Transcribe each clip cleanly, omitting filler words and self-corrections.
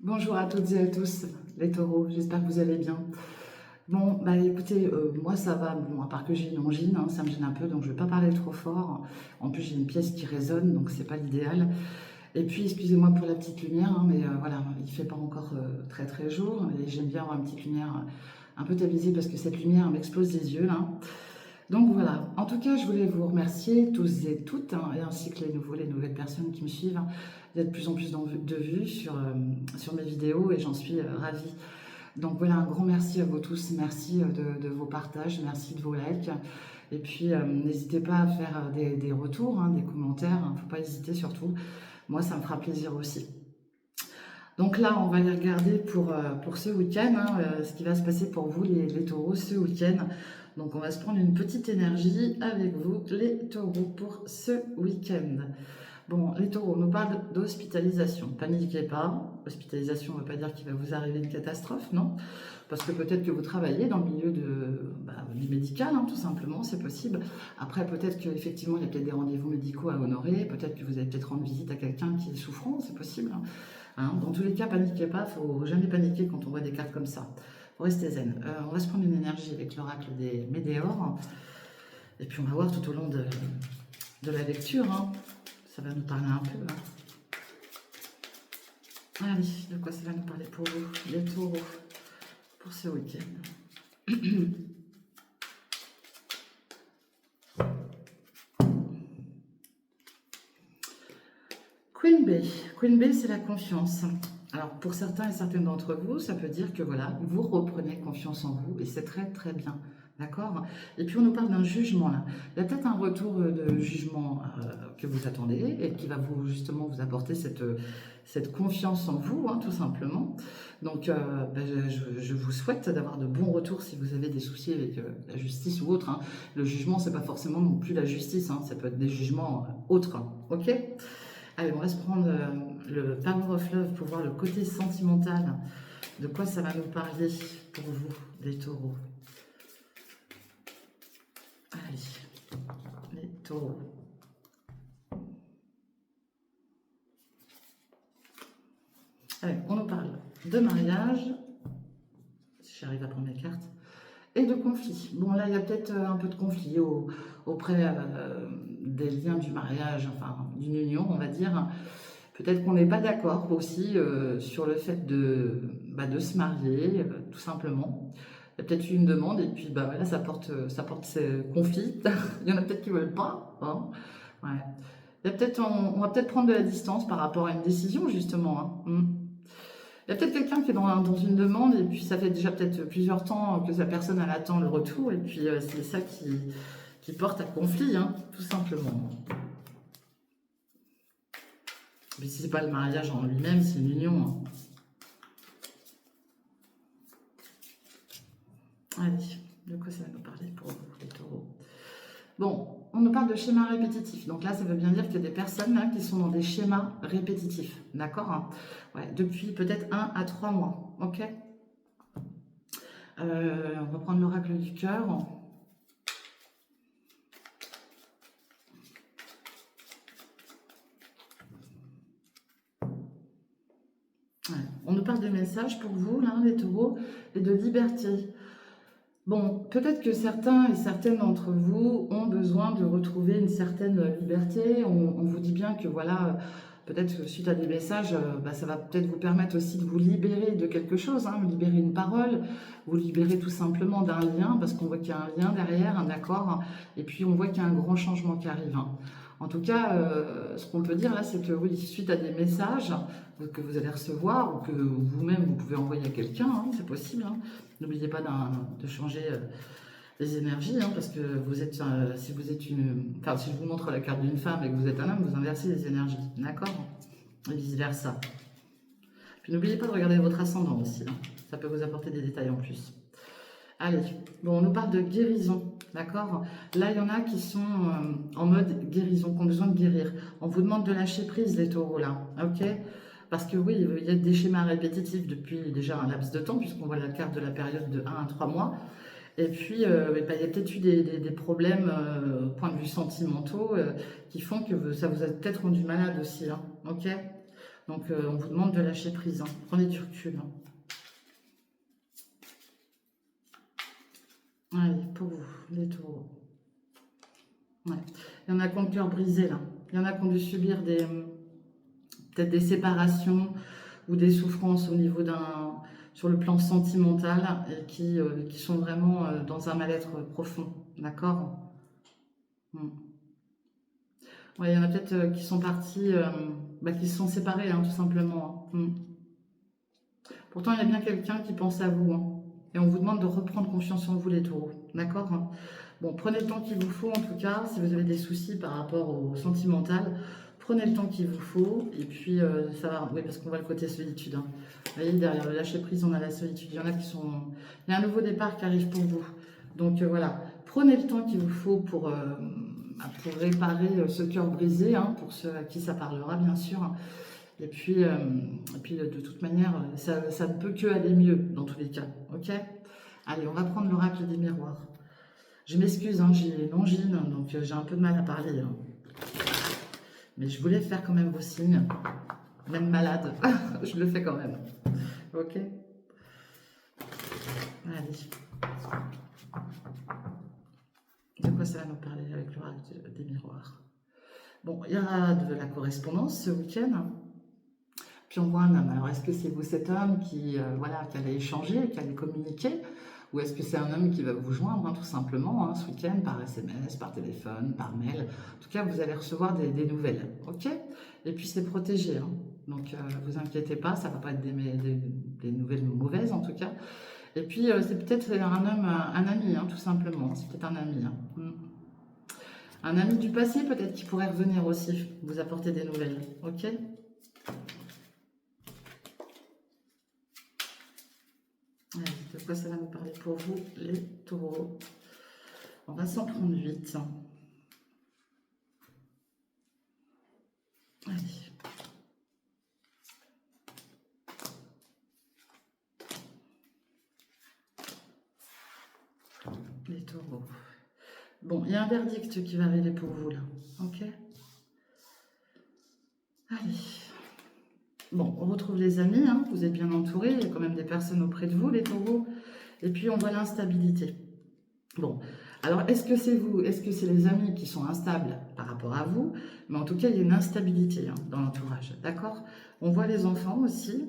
Bonjour à toutes et à tous, les taureaux, j'espère que vous allez bien. Bon, bah écoutez, moi ça va, bon, à part que j'ai une angine, hein, ça me gêne un peu, donc je vais pas parler trop fort. En plus, j'ai une pièce qui résonne, donc c'est pas l'idéal. Et puis, excusez-moi pour la petite lumière, hein, mais voilà, il fait pas encore très très jour, et j'aime bien avoir une petite lumière un peu tamisée parce que cette lumière m'explose les yeux là. Donc voilà, en tout cas, je voulais vous remercier tous et toutes, hein, et ainsi que les nouvelles personnes qui me suivent. Il y a de plus en plus de vues sur mes vidéos et j'en suis ravie. Donc voilà, un grand merci à vous tous, merci de vos partages, merci de vos likes. Et puis n'hésitez pas à faire des retours, hein, des commentaires, il ne faut pas hésiter surtout. Moi, ça me fera plaisir aussi. Donc là, on va aller regarder pour ce week-end, hein, ce qui va se passer pour vous, les taureaux, ce week-end. Donc on va se prendre une petite énergie avec vous, les taureaux, pour ce week-end. Bon, les taureaux, on nous parle d'hospitalisation. Paniquez pas. Hospitalisation ne veut pas dire qu'il va vous arriver une catastrophe, non. Parce que peut-être que vous travaillez dans le milieu du médical, hein, tout simplement, c'est possible. Après, peut-être qu'effectivement, il y a peut-être des rendez-vous médicaux à honorer. Peut-être que vous allez peut-être rendre visite à quelqu'un qui est souffrant, c'est possible. Hein. Dans tous les cas, paniquez pas. Il ne faut jamais paniquer quand on voit des cartes comme ça. Il faut rester zen. On va se prendre une énergie avec l'oracle des Médéors. Et puis, on va voir tout au long de la lecture. Hein. Ça va nous parler un peu. Hein. Allez, de quoi ça va nous parler pour vous, les taureaux, pour ce week-end. Queen Bee. Queen Bee, c'est la confiance. Alors, pour certains et certaines d'entre vous, ça peut dire que voilà, vous reprenez confiance en vous et c'est très très bien. D'accord. Et puis on nous parle d'un jugement là. Il y a peut-être un retour de jugement que vous attendez et qui va vous justement vous apporter cette confiance en vous, hein, tout simplement. Donc je vous souhaite d'avoir de bons retours si vous avez des soucis avec la justice ou autre. Hein. Le jugement, c'est pas forcément non plus la justice, hein, ça peut être des jugements autres. Hein. Ok. Allez, on va se prendre le Power of Love pour voir le côté sentimental. De quoi ça va nous parler pour vous, les taureaux. Allez, les taureaux. Allez, on nous parle de mariage, si j'arrive à prendre mes cartes, et de conflit. Bon, là, il y a peut-être un peu de conflit auprès des liens du mariage, enfin, d'une union, on va dire. Peut-être qu'on n'est pas d'accord aussi sur le fait de se marier, tout simplement. Il y a peut-être eu une demande et puis bah, voilà, ça porte ces conflits. Il y en a peut-être qui ne veulent pas. Hein. Ouais. Il y a on va peut-être prendre de la distance par rapport à une décision, justement. Hein. Il y a peut-être quelqu'un qui est dans une demande et puis ça fait déjà peut-être plusieurs temps que sa personne elle attend le retour et puis c'est ça qui porte à conflit, hein, tout simplement. Mais si c'est pas le mariage en lui-même, c'est une union. Hein. Allez, de quoi ça va nous parler pour vous, les taureaux? Bon, on nous parle de schémas répétitifs. Donc là, ça veut bien dire qu'il y a des personnes là, qui sont dans des schémas répétitifs. D'accord, hein. Ouais, depuis peut-être 1 à 3 mois. Ok. On va prendre l'oracle du cœur. Ouais. On nous parle de messages pour vous, là, les taureaux, et de liberté. Bon, peut-être que certains et certaines d'entre vous ont besoin de retrouver une certaine liberté. On vous dit bien que voilà, peut-être que suite à des messages, ça va peut-être vous permettre aussi de vous libérer de quelque chose, hein, libérer une parole, vous libérer tout simplement d'un lien, parce qu'on voit qu'il y a un lien derrière, un accord, et puis on voit qu'il y a un grand changement qui arrive. Hein. En tout cas, ce qu'on peut dire là, c'est que oui, suite à des messages que vous allez recevoir ou que vous-même vous pouvez envoyer à quelqu'un, hein, c'est possible. Hein. N'oubliez pas de changer les énergies, hein, parce que vous êtes, si vous êtes enfin, si je vous montre la carte d'une femme et que vous êtes un homme, vous inversez les énergies, d'accord? Et vice versa. Puis n'oubliez pas de regarder votre ascendant aussi, hein. Ça peut vous apporter des détails en plus. Allez, bon, on nous parle de guérison, d'accord? Là, il y en a qui sont en mode guérison, qui ont besoin de guérir. On vous demande de lâcher prise, les taureaux, là, ok? Parce que oui, il y a des schémas répétitifs depuis déjà un laps de temps, puisqu'on voit la carte de la période de 1 à 3 mois. Et puis, il y a peut-être eu des problèmes, point de vue sentimentaux, qui font que ça vous a peut-être rendu malade aussi, hein, ok? Donc, on vous demande de lâcher prise. Hein. Prenez du recul. Hein. Allez, pour vous, les taureaux. Ouais. Il y en a qui ont le cœur brisé, là. Il y en a qui ont dû subir peut-être des séparations ou des souffrances au niveau sur le plan sentimental et qui sont vraiment dans un mal-être profond. D'accord? Ouais, il y en a peut-être qui sont partis, qui se sont séparés, hein, tout simplement. Hein. Pourtant, il y a bien quelqu'un qui pense à vous. Hein. Et on vous demande de reprendre confiance en vous, les taureaux. D'accord? Hein. Bon, prenez le temps qu'il vous faut, en tout cas. Si vous avez des soucis par rapport au sentimental, prenez le temps qu'il vous faut. Et puis, ça va. Oui, parce qu'on voit le côté solitude. Hein. Vous voyez, derrière le lâcher-prise, on a la solitude. Il y en a qui sont... Il y a un nouveau départ qui arrive pour vous. Donc, voilà. Prenez le temps qu'il vous faut pour réparer ce cœur brisé, hein, pour ceux à qui ça parlera, bien sûr. Et puis de toute manière, ça ne peut que aller mieux, dans tous les cas. Ok? Allez, on va prendre l'oracle des miroirs. Je m'excuse, hein, j'ai une angine, donc j'ai un peu de mal à parler. Hein. Mais je voulais faire quand même vos signes. Même malade, je le fais quand même. Ok? Allez. De quoi ça va nous parler avec l'oracle des miroirs? Bon, il y aura de la correspondance ce week-end. Puis on voit un homme. Alors, est-ce que c'est vous cet homme qui allait échanger, qui allait communiquer? Ou est-ce que c'est un homme qui va vous joindre, hein, tout simplement, hein, ce week-end, par SMS, par téléphone, par mail? En tout cas, vous allez recevoir des nouvelles, ok? Et puis, c'est protégé, hein. Donc, vous inquiétez pas, ça ne va pas être des nouvelles mauvaises, en tout cas. Et puis, c'est peut-être un homme, un ami, hein, tout simplement. C'est peut-être un ami. Hein. Un ami du passé, peut-être, qui pourrait revenir aussi, vous apporter des nouvelles, ok? Allez, de quoi ça va nous parler pour vous, les taureaux? On va s'en prendre 8. Allez. Les taureaux. Bon, il y a un verdict qui va arriver pour vous, là. Ok? Allez. Bon, on retrouve les amis, hein, vous êtes bien entourés, il y a quand même des personnes auprès de vous, les taureaux. Et puis, on voit l'instabilité. Bon, alors, est-ce que c'est vous, est-ce que c'est les amis qui sont instables par rapport à vous? Mais en tout cas, il y a une instabilité, hein, dans l'entourage, d'accord? On voit les enfants aussi,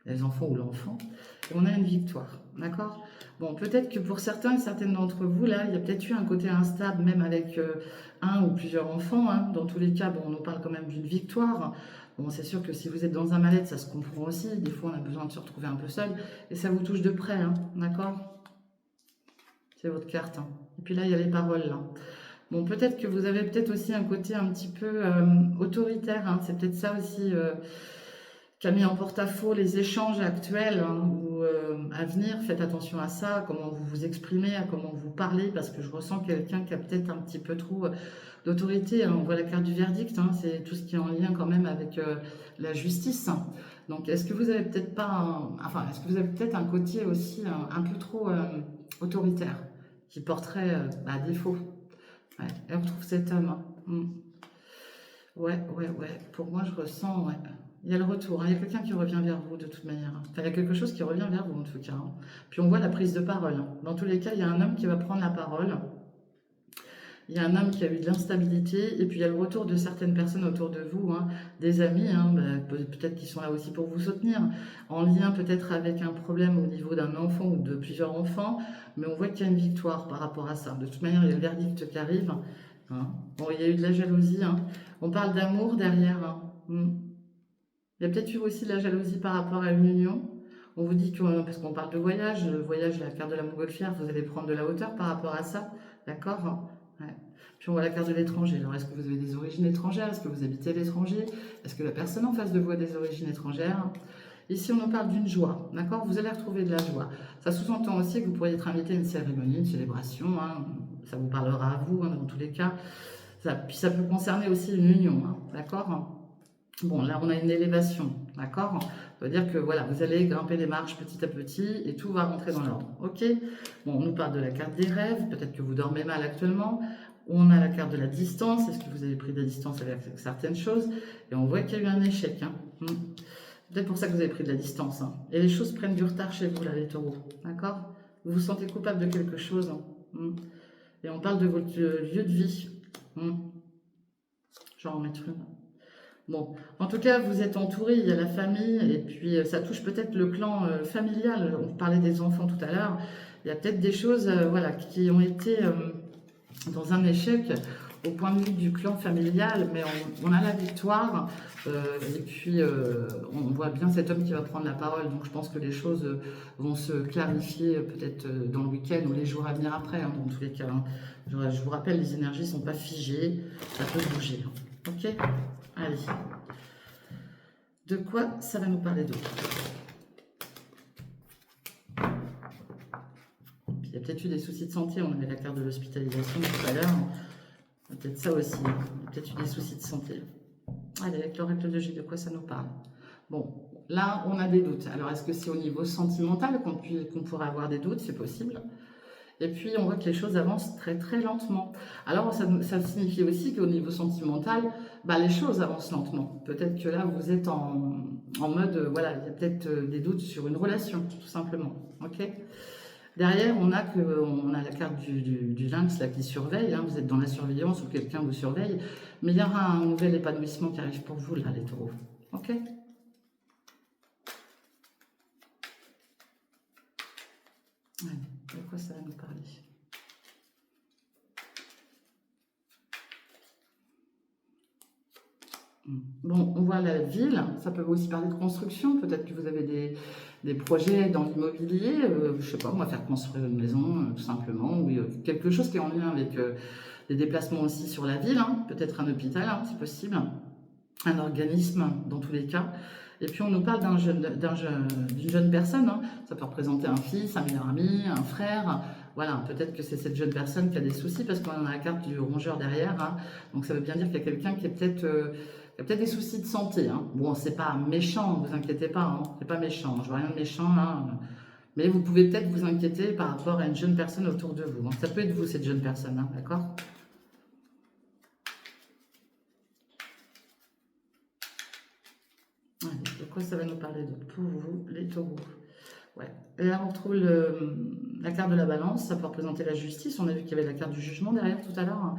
les enfants ou l'enfant, et on a une victoire, d'accord? Bon, peut-être que pour certains et certaines d'entre vous, là, il y a peut-être eu un côté instable, même avec un ou plusieurs enfants, hein. Dans tous les cas, bon, on nous parle quand même d'une victoire. Bon, c'est sûr que si vous êtes dans un mal-être, ça se comprend aussi. Des fois, on a besoin de se retrouver un peu seul, et ça vous touche de près, hein, d'accord? C'est votre carte, hein. Et puis là, il y a les paroles, là. Bon, peut-être que vous avez peut-être aussi un côté un petit peu autoritaire, hein. C'est peut-être ça aussi qui a mis en porte-à-faux les échanges actuels, hein, ou à venir. Faites attention à ça, comment vous vous exprimez, à comment vous parlez, parce que je ressens quelqu'un qui a peut-être un petit peu trop d'autorité. Hein. On voit la carte du verdict, hein, c'est tout ce qui est en lien quand même avec la justice. Donc, est-ce que vous avez peut-être pas, est-ce que vous avez peut-être un côté aussi un peu trop autoritaire, qui porterait à défaut? Ouais, et on retrouve cet homme. Hein. Ouais. Pour moi, je ressens, ouais. Il y a le retour, hein. Il y a quelqu'un qui revient vers vous de toute manière. Enfin, il y a quelque chose qui revient vers vous en tout cas. Hein. Puis on voit la prise de parole. Hein. Dans tous les cas, il y a un homme qui va prendre la parole. Il y a un homme qui a eu de l'instabilité. Et puis il y a le retour de certaines personnes autour de vous, hein, des amis, hein, peut-être qui sont là aussi pour vous soutenir, en lien peut-être avec un problème au niveau d'un enfant ou de plusieurs enfants. Mais on voit qu'il y a une victoire par rapport à ça. De toute manière, il y a le verdict qui arrive. Hein. Bon, il y a eu de la jalousie. Hein. On parle d'amour derrière. Hein. Il y a peut-être eu aussi de la jalousie par rapport à une union. On vous dit que, parce qu'on parle de voyage, le voyage, la carte de la montgolfière, vous allez prendre de la hauteur par rapport à ça. D'accord? Ouais. Puis on voit la carte de l'étranger. Alors, est-ce que vous avez des origines étrangères? Est-ce que vous habitez à l'étranger? Est-ce que la personne en face de vous a des origines étrangères? Ici, on nous parle d'une joie. D'accord? Vous allez retrouver de la joie. Ça sous-entend aussi que vous pourriez être invité à une cérémonie, une célébration. Hein. Ça vous parlera à vous, hein, dans tous les cas. Puis ça peut concerner aussi une union. Hein. D'accord? Bon, là, on a une élévation, d'accord? Ça veut dire que, voilà, vous allez grimper les marches petit à petit et tout va rentrer dans l'ordre, ok? Bon, on nous parle de la carte des rêves, peut-être que vous dormez mal actuellement. On a la carte de la distance. Est-ce que vous avez pris de la distance avec certaines choses? Et on voit qu'il y a eu un échec. Hein. Peut-être pour ça que vous avez pris de la distance. Hein. Et les choses prennent du retard chez vous, là, les taureaux. D'accord? Vous vous sentez coupable de quelque chose. Hein. Et on parle de votre lieu de vie. Je vais en mettre une. Bon, en tout cas, vous êtes entouré, il y a la famille, et puis ça touche peut-être le clan familial. On parlait des enfants tout à l'heure. Il y a peut-être des choses voilà, qui ont été dans un échec au point de vue du clan familial, mais on a la victoire. Et puis, on voit bien cet homme qui va prendre la parole. Donc, je pense que les choses vont se clarifier peut-être dans le week-end ou les jours à venir après, hein, dans tous les cas. Hein. Je vous rappelle, les énergies ne sont pas figées, ça peut bouger. Hein. Ok? Allez. De quoi ça va nous parler d'autre? Il y a peut-être eu des soucis de santé. On avait la carte de l'hospitalisation tout à l'heure. Peut-être ça aussi. Il y a peut-être eu des soucis de santé. Allez, avec l'oracle de J, de quoi ça nous parle? Bon, là, on a des doutes. Alors, est-ce que c'est au niveau sentimental qu'on pourrait avoir des doutes? C'est possible. Et puis, on voit que les choses avancent très, très lentement. Alors, ça signifie aussi qu'au niveau sentimental, bah, les choses avancent lentement. Peut-être que là, vous êtes en mode, voilà, il y a peut-être des doutes sur une relation, tout simplement. Ok? Derrière, on a la carte du lynx là, qui surveille. Hein, vous êtes dans la surveillance ou quelqu'un vous surveille. Mais il y aura un nouvel épanouissement qui arrive pour vous, là, les taureaux. Ok? Ouais, de quoi ça va nous parler? Bon, on voit la ville, ça peut aussi parler de construction, peut-être que vous avez des projets dans l'immobilier, je sais pas, on va faire construire une maison, tout simplement, ou quelque chose qui est en lien avec des déplacements aussi sur la ville, hein, peut-être un hôpital, hein, c'est possible, un organisme dans tous les cas. Et puis on nous parle d'une jeune personne, hein. Ça peut représenter un fils, un meilleur ami, un frère. Voilà, peut-être que c'est cette jeune personne qui a des soucis parce qu'on a la carte du rongeur derrière. Hein. Donc ça veut bien dire qu'il y a quelqu'un qui est peut-être des soucis de santé. Hein. Bon, c'est pas méchant, ne vous inquiétez pas, hein. C'est pas méchant, je vois rien de méchant là. Mais vous pouvez peut-être vous inquiéter par rapport à une jeune personne autour de vous. Hein. Ça peut être vous, cette jeune personne, hein, d'accord? De quoi ça va nous parler d'autre pour vous, les taureaux? Ouais. Et là, on retrouve la carte de la balance, ça peut représenter la justice. On a vu qu'il y avait la carte du jugement derrière tout à l'heure. Hein.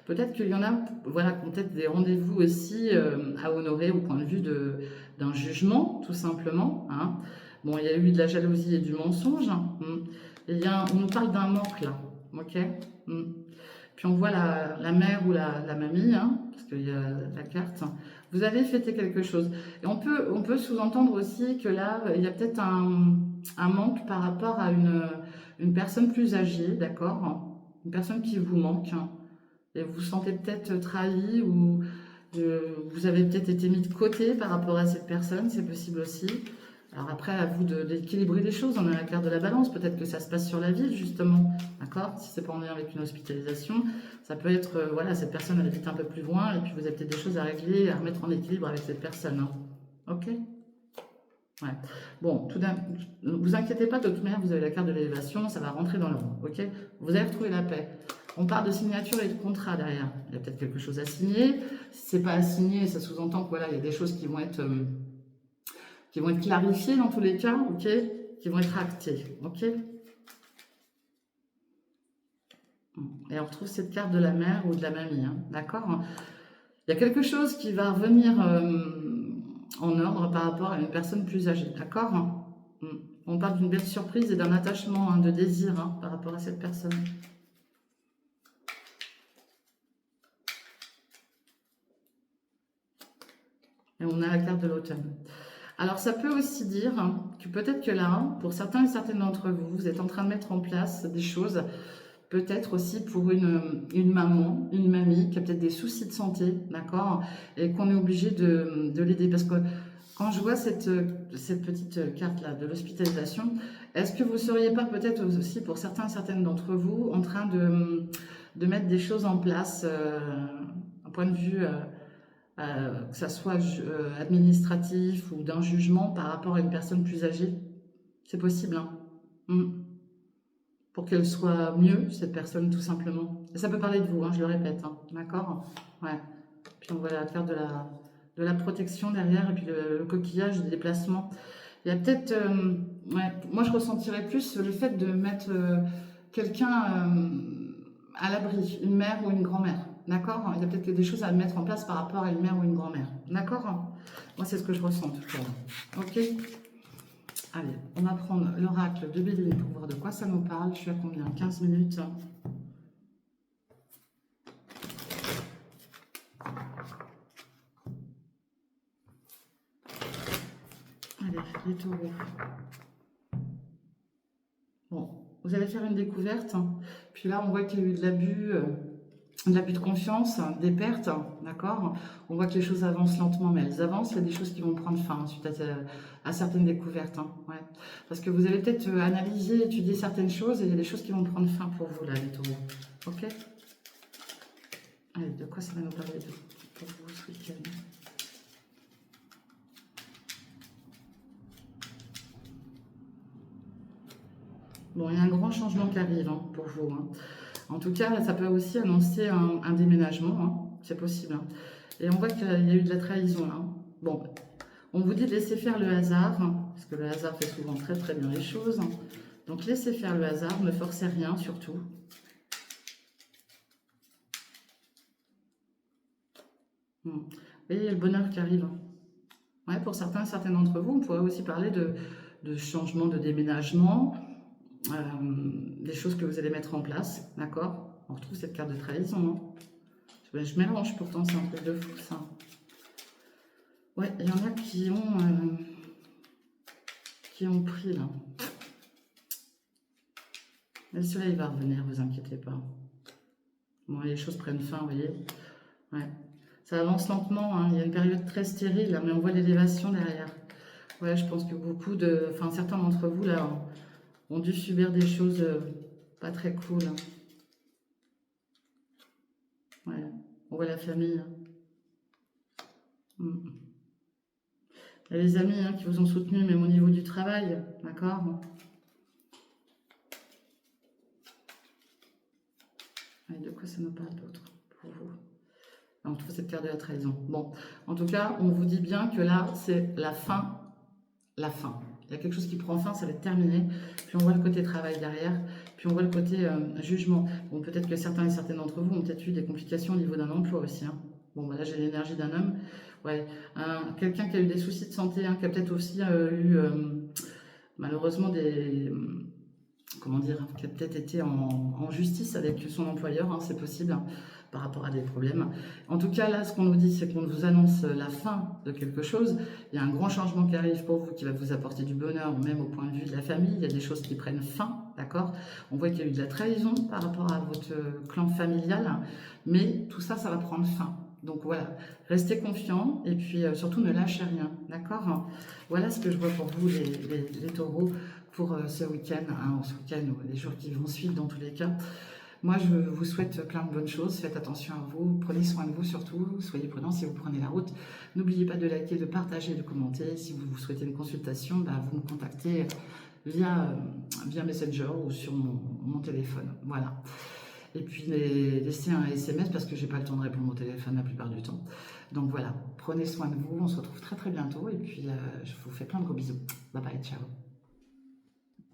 Peut-être qu'il y en a voilà, qui ont peut-être des rendez-vous aussi à honorer au point de vue d'un jugement, tout simplement. Hein. Bon, il y a eu de la jalousie et du mensonge. Hein. Et on nous parle d'un manque là. Ok. Puis on voit la mère ou la mamie, hein, parce qu'il y a la carte. Vous avez fêté quelque chose. Et on peut sous-entendre aussi que là, il y a peut-être un manque par rapport à une personne plus âgée, d'accord? Une personne qui vous manque. Hein, et vous vous sentez peut-être trahi ou vous avez peut-être été mis de côté par rapport à cette personne, c'est possible aussi. Alors après, à vous d'équilibrer les choses. On a la carte de la balance. Peut-être que ça se passe sur la ville, justement. D'accord? Si c'est pas en lien avec une hospitalisation, ça peut être, voilà, cette personne elle habite un peu plus loin et puis vous avez peut-être des choses à régler, à remettre en équilibre avec cette personne. Hein. Ok? Ouais. Bon, vous inquiétez pas, de toute manière, vous avez la carte de l'élévation, ça va rentrer dans l'ordre. Ok? Vous allez retrouver la paix. On parle de signature et de contrat derrière. Il y a peut-être quelque chose à signer. Si c'est pas à signer, ça sous-entend que voilà, il y a des choses qui vont être clarifiées dans tous les cas, ok, qui vont être actées, ok. Et on retrouve cette carte de la mère ou de la mamie, hein, d'accord. Il y a quelque chose qui va revenir en ordre par rapport à une personne plus âgée, d'accord. On parle d'une belle surprise et d'un attachement, hein, de désir hein, par rapport à cette personne. Et on a la carte de l'automne. Alors, ça peut aussi dire que peut-être que là, pour certains et certaines d'entre vous, vous êtes en train de mettre en place des choses, peut-être aussi pour une maman, une mamie qui a peut-être des soucis de santé, d'accord, et qu'on est obligé de l'aider. Parce que quand je vois cette petite carte-là de l'hospitalisation, est-ce que vous ne seriez pas peut-être aussi, pour certains et certaines d'entre vous, en train de mettre des choses en place, un point de vue... que ça soit administratif ou d'un jugement par rapport à une personne plus âgée. C'est possible, hein. pour qu'elle soit mieux, cette personne, tout simplement. Et ça peut parler de vous, hein, je le répète, hein, d'accord? Ouais. Puis on va faire de la protection derrière, et puis le coquillage, des déplacements. Il y a peut-être, ouais, moi je ressentirais plus le fait de mettre quelqu'un à l'abri, une mère ou une grand-mère, d'accord? Il y a peut-être des choses à mettre en place par rapport à une mère ou une grand-mère, d'accord? Moi c'est ce que je ressens tout à l'heure, ok? Allez, on va prendre l'oracle de Béline pour voir de quoi ça nous parle. Je suis à combien? 15 minutes. Allez, les taureaux. Bon, vous allez faire une découverte. Puis là, on voit qu'il y a eu de l'abus de confiance, des pertes, d'accord? On voit que les choses avancent lentement, mais elles avancent. Il y a des choses qui vont prendre fin suite à certaines découvertes. Hein, ouais. Parce que vous allez peut-être analyser, étudier certaines choses, et il y a des choses qui vont prendre fin pour vous, là, les taureaux. Ok? Allez, de quoi ça va nous parler pour vous ce week-end? Bon, il y a un grand changement qui arrive hein, pour vous. Hein. En tout cas, ça peut aussi annoncer un déménagement, hein. C'est possible. Hein. Et on voit qu'il y a eu de la trahison. Hein. Bon, on vous dit de laisser faire le hasard, hein, parce que le hasard fait souvent très très bien les choses. Hein. Donc laissez faire le hasard, ne forcez rien surtout. Vous voyez, il y a le bonheur qui arrive. Hein. Ouais, pour certains d'entre vous, on pourrait aussi parler de changement de déménagement, des choses que vous allez mettre en place, d'accord? On retrouve cette carte de trahison. Hein. Je mélange pourtant, c'est un truc de fou ça. Ouais, il y en a qui ont pris là. Mais le soleil va revenir, vous inquiétez pas. Bon, les choses prennent fin, vous voyez. Ouais. Ça avance lentement, hein. Il y a une période très stérile, hein, mais on voit l'élévation derrière. Ouais, je pense que certains d'entre vous là ont dû subir des choses pas très cool. Hein. Ouais, on voit la famille. Hein. Il y a les amis hein, qui vous ont soutenu, même au niveau du travail, d'accord? Et de quoi ça nous parle d'autre pour vous? On trouve cette carte de la trahison. Bon, en tout cas, on vous dit bien que là, c'est la fin. La fin. Il y a quelque chose qui prend fin, ça va être terminé. Puis on voit le côté travail derrière. Puis on voit le côté jugement. Bon, peut-être que certains et certaines d'entre vous ont peut-être eu des complications au niveau d'un emploi aussi. Hein. Bon, bah là, j'ai l'énergie d'un homme. Ouais. Quelqu'un qui a eu des soucis de santé, hein, qui a peut-être aussi eu malheureusement comment dire, qui a peut-être été en justice avec son employeur, hein, c'est possible, hein, par rapport à des problèmes. En tout cas, là, ce qu'on nous dit, c'est qu'on vous annonce la fin de quelque chose. Il y a un grand changement qui arrive pour vous, qui va vous apporter du bonheur, même au point de vue de la famille. Il y a des choses qui prennent fin, d'accord? On voit qu'il y a eu de la trahison par rapport à votre clan familial, hein, mais tout ça, ça va prendre fin. Donc voilà, restez confiants et puis surtout ne lâchez rien, d'accord? Voilà ce que je vois pour vous, les taureaux, pour ce week-end, hein, ce week-end ou les jours qui vont suivre dans tous les cas. Moi, je vous souhaite plein de bonnes choses. Faites attention à vous, prenez soin de vous surtout. Soyez prudents si vous prenez la route. N'oubliez pas de liker, de partager, de commenter. Si vous souhaitez une consultation, bah, vous me contactez via Messenger ou sur mon téléphone. Voilà. Et puis laissez un SMS parce que j'ai pas le temps de répondre au téléphone la plupart du temps. Donc voilà, prenez soin de vous. On se retrouve très très bientôt. Et puis je vous fais plein de gros bisous. Bye bye, ciao.